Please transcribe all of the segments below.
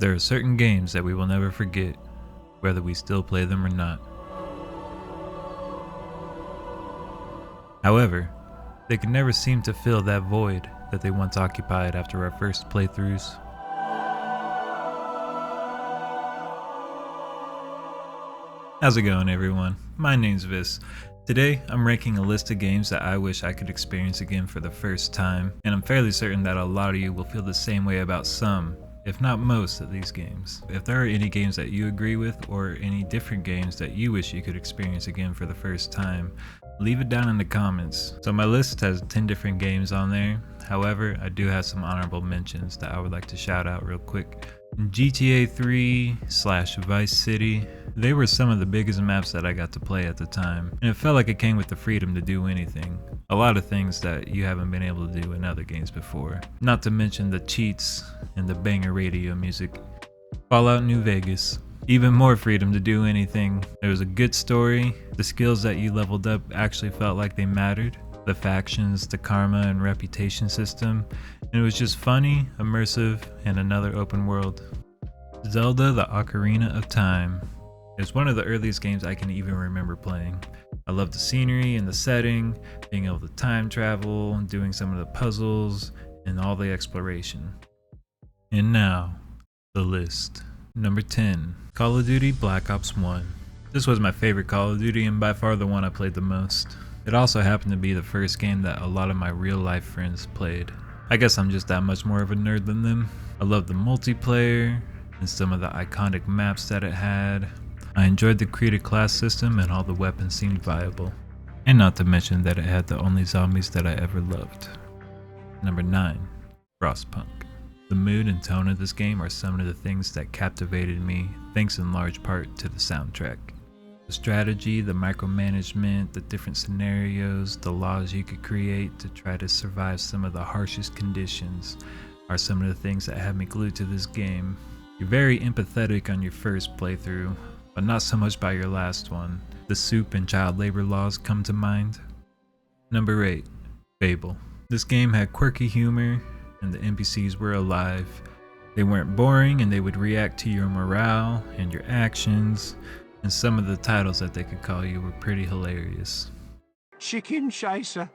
There are certain games that we will never forget, whether we still play them or not. However, they can never seem to fill that void that they once occupied after our first playthroughs. How's it going, everyone? My name's Vis. Today, I'm ranking a list of games that I wish I could experience again for the first time, and I'm fairly certain that a lot of you will feel the same way about some, if not most, of these games. If there are any games that you agree with, or any different games that you wish you could experience again for the first time, leave it down in the comments. So my list has 10 different games on there. However, I do have some honorable mentions that I would like to shout out real quick. GTA 3/Vice City. They were some of the biggest maps that I got to play at the time, and it felt like it came with the freedom to do anything. A lot of things that you haven't been able to do in other games before. Not to mention the cheats and the banger radio music. Fallout New Vegas. Even more freedom to do anything. There was a good story. The skills that you leveled up actually felt like they mattered. The factions, the karma and reputation system, and it was just funny, immersive, and another open world. Zelda: The Ocarina of Time is one of the earliest games I can even remember playing. I love the scenery and the setting, being able to time travel, doing some of the puzzles, and all the exploration. And now, the list. Number 10, Call of Duty Black Ops 1. This was my favorite Call of Duty and by far the one I played the most. It also happened to be the first game that a lot of my real life friends played. I guess I'm just that much more of a nerd than them. I loved the multiplayer and some of the iconic maps that it had. I enjoyed the created class system and all the weapons seemed viable. And not to mention that it had the only zombies that I ever loved. Number 9, Frostpunk. The mood and tone of this game are some of the things that captivated me, thanks in large part to the soundtrack. The strategy, the micromanagement, the different scenarios, the laws you could create to try to survive some of the harshest conditions are some of the things that have me glued to this game. You're very empathetic on your first playthrough, but not so much by your last one. The soup and child labor laws come to mind. Number 8, Fable. This game had quirky humor and the NPCs were alive. They weren't boring and they would react to your morale and your actions. And some of the titles that they could call you were pretty hilarious. Chicken Chaser?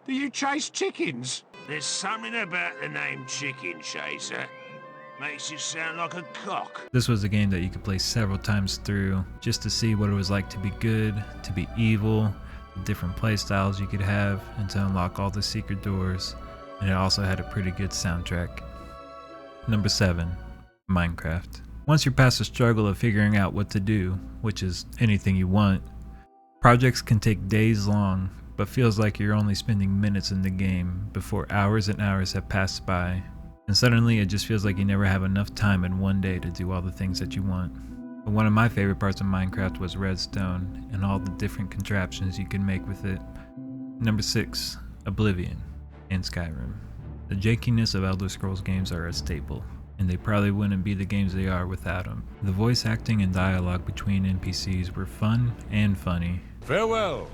Do you chase chickens? There's something about the name Chicken Chaser. Makes you sound like a cock. This was a game that you could play several times through just to see what it was like to be good, to be evil, the different playstyles you could have, and to unlock all the secret doors. And it also had a pretty good soundtrack. Number 7, Minecraft. Once you're past the struggle of figuring out what to do, which is anything you want, projects can take days long, but feels like you're only spending minutes in the game before hours and hours have passed by, and suddenly it just feels like you never have enough time in one day to do all the things that you want. But one of my favorite parts of Minecraft was redstone and all the different contraptions you can make with it. Number 6, Oblivion and Skyrim. The jankiness of Elder Scrolls games are a staple, and they probably wouldn't be the games they are without them. The voice acting and dialogue between NPCs were fun and funny. Farewell.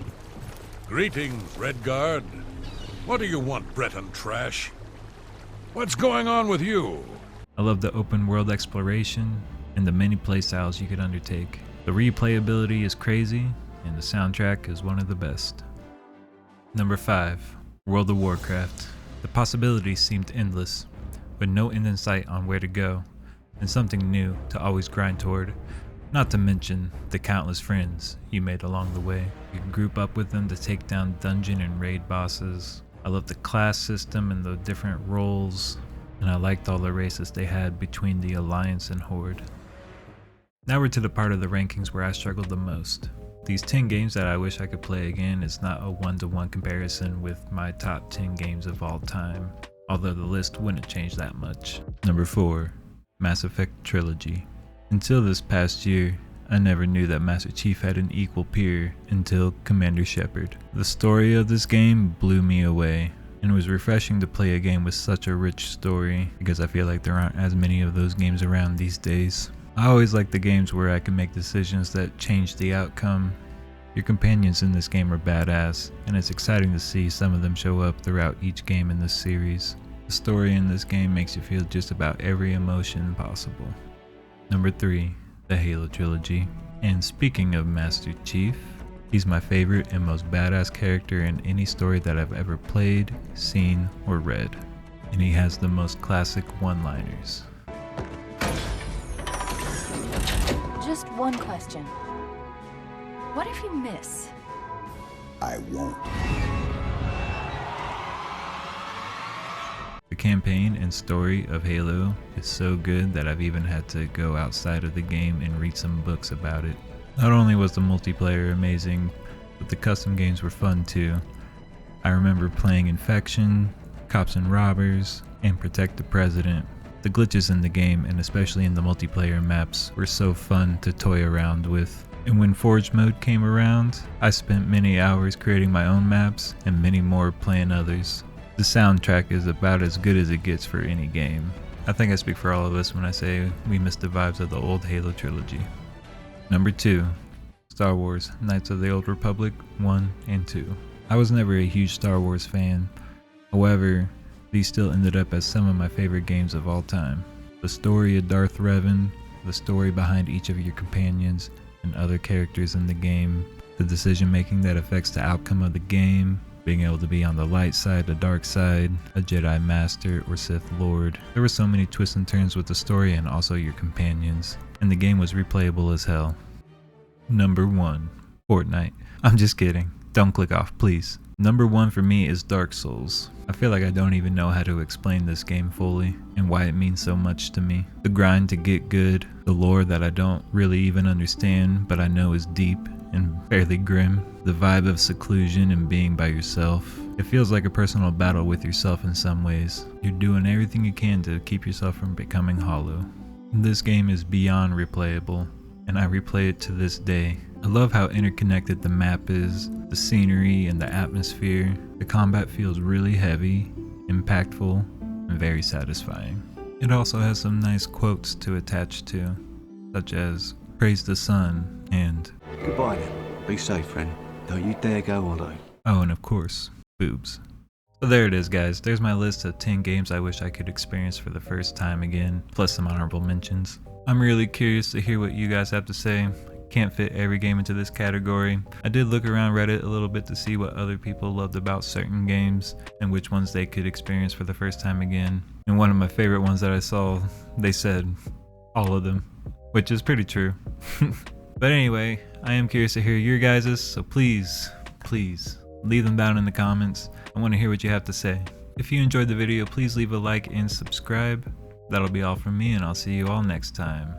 Greetings, Redguard. What do you want, Breton trash? What's going on with you? I love the open world exploration and the many playstyles you could undertake. The replayability is crazy, and the soundtrack is one of the best. Number 5, World of Warcraft. The possibilities seemed endless, with no end in sight on where to go, and something new to always grind toward, not to mention the countless friends you made along the way. You could group up with them to take down dungeon and raid bosses. I loved the class system and the different roles, and I liked all the races they had between the Alliance and Horde. Now we're to the part of the rankings where I struggled the most. These 10 games that I wish I could play again is not a one-to-one comparison with my top 10 games of all time, although the list wouldn't change that much. Number 4, Mass Effect Trilogy. Until this past year, I never knew that Master Chief had an equal peer until Commander Shepard. The story of this game blew me away, and it was refreshing to play a game with such a rich story, because I feel like there aren't as many of those games around these days. I always like the games where I can make decisions that change the outcome. Your companions in this game are badass, and it's exciting to see some of them show up throughout each game in this series. The story in this game makes you feel just about every emotion possible. Number 3, the Halo trilogy. And speaking of Master Chief, he's my favorite and most badass character in any story that I've ever played, seen, or read. And he has the most classic one-liners. Just one question. What if you miss? I won't. The campaign and story of Halo is so good that I've even had to go outside of the game and read some books about it. Not only was the multiplayer amazing, but the custom games were fun too. I remember playing Infection, Cops and Robbers, and Protect the President. The glitches in the game, and especially in the multiplayer maps, were so fun to toy around with. And when Forge mode came around, I spent many hours creating my own maps and many more playing others. The soundtrack is about as good as it gets for any game. I think I speak for all of us when I say we miss the vibes of the old Halo trilogy. Number 2, Star Wars Knights of the Old Republic 1 and 2. I was never a huge Star Wars fan. However, these still ended up as some of my favorite games of all time. The story of Darth Revan, the story behind each of your companions and other characters in the game, the decision making that affects the outcome of the game, being able to be on the light side, the dark side, a Jedi Master or Sith Lord. There were so many twists and turns with the story and also your companions, and the game was replayable as hell. Number 1, Fortnite. I'm just kidding. Don't click off, please. Number 1 for me is Dark Souls. I feel like I don't even know how to explain this game fully and why it means so much to me. The grind to get good, the lore that I don't really even understand but I know is deep and fairly grim, the vibe of seclusion and being by yourself. It feels like a personal battle with yourself in some ways. You're doing everything you can to keep yourself from becoming hollow. This game is beyond replayable, and I replay it to this day. I love how interconnected the map is, the scenery and the atmosphere. The combat feels really heavy, impactful, and very satisfying. It also has some nice quotes to attach to, such as "Praise the sun" and Goodbye then. Be safe, friend. Don't you dare go alone. oh, and of course, boobs. So there it is, guys. There's my list of 10 games I wish I could experience for the first time again, plus some honorable mentions. I'm really curious to hear what you guys have to say. Can't fit every game into this category. I did look around Reddit a little bit to see what other people loved about certain games and which ones they could experience for the first time again. And one of my favorite ones that I saw, they said all of them, which is pretty true. But anyway, I am curious to hear your guys's, so please leave them down in the comments. I want to hear what you have to say. If you enjoyed the video, please leave a like and subscribe. That'll be all from me, and I'll see you all next time.